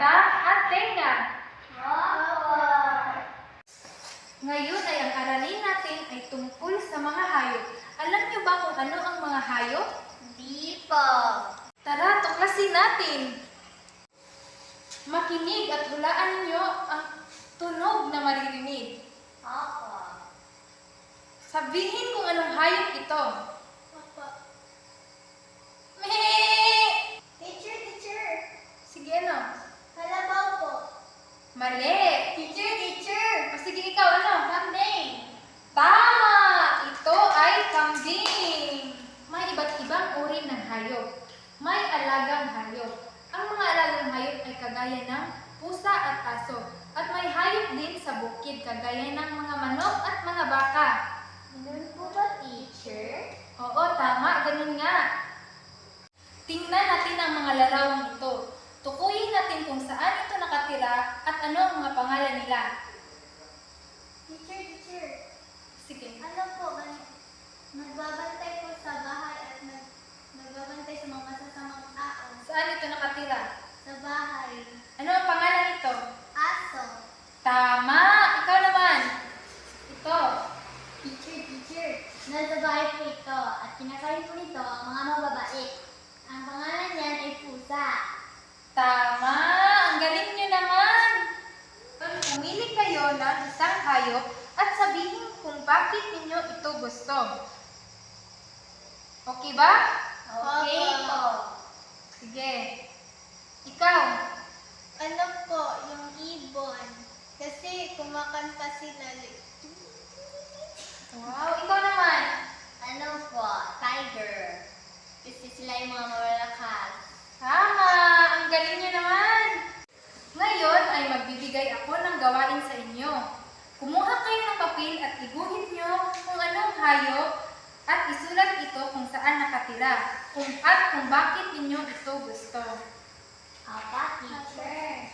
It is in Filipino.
mata at tenga. Opo. Ngayon ay ang aralin natin ay tungkol sa mga hayop. Alam niyo ba kung ano ang mga hayop? Di po. Tara, tuklasin natin. Makinig at hulaan niyo ang tunog na maririnig. Opo. Sabihin kung anong hayop ito. Opo. Meh! Teacher. Sige, ano? Kalabaw po. Mali! Teacher. O sige, ikaw, ano? Kambing. Tama! Ito ay kambing. May iba't ibang uri ng hayop. May alagang hayop. Ang mga alagang hayop ay kagaya ng pusa at aso. At may hayop din sa bukid kagaya ng mga manok at mga baka. Ganun po ba, teacher? Oo, tama. Ganun nga. Tingnan natin ang mga larawang ito. Tukuyin natin kung saan ito nakatira at ano ang mga pangalan nila. Teacher. Sige. Ano po, nagbabantay po sa bahay at nagbabantay sa mga masasamang tao. Saan ito nakatira? Sa bahay. Ano ang pangalan nito? Aso. Tama! Ikaw naman. Ito. Teacher. Nasa bahay po ito at kinakain po nito ang mga mababait. Ang pangalan niyan ay pusa. Tama! Ang galing niyo naman! Pumili kayo ng isang hayop at sabihin kung bakit ninyo ito gusto. Okay ba? Okay po. Sige. Ikaw. Ano po, yung ibon. Kasi kumakanta sila. Wow, ikaw naman. Ano po, tiger. Kasi sila yung mga malalakas. Tama! Ang galing niyo naman! Ngayon ay magbibigay ako ng gawain sa inyo. Kumuha kayo ng papel at iguhit niyo kung anong hayop at isulat ito kung saan nakatira at kung bakit ninyo ito gusto. Apa, teacher?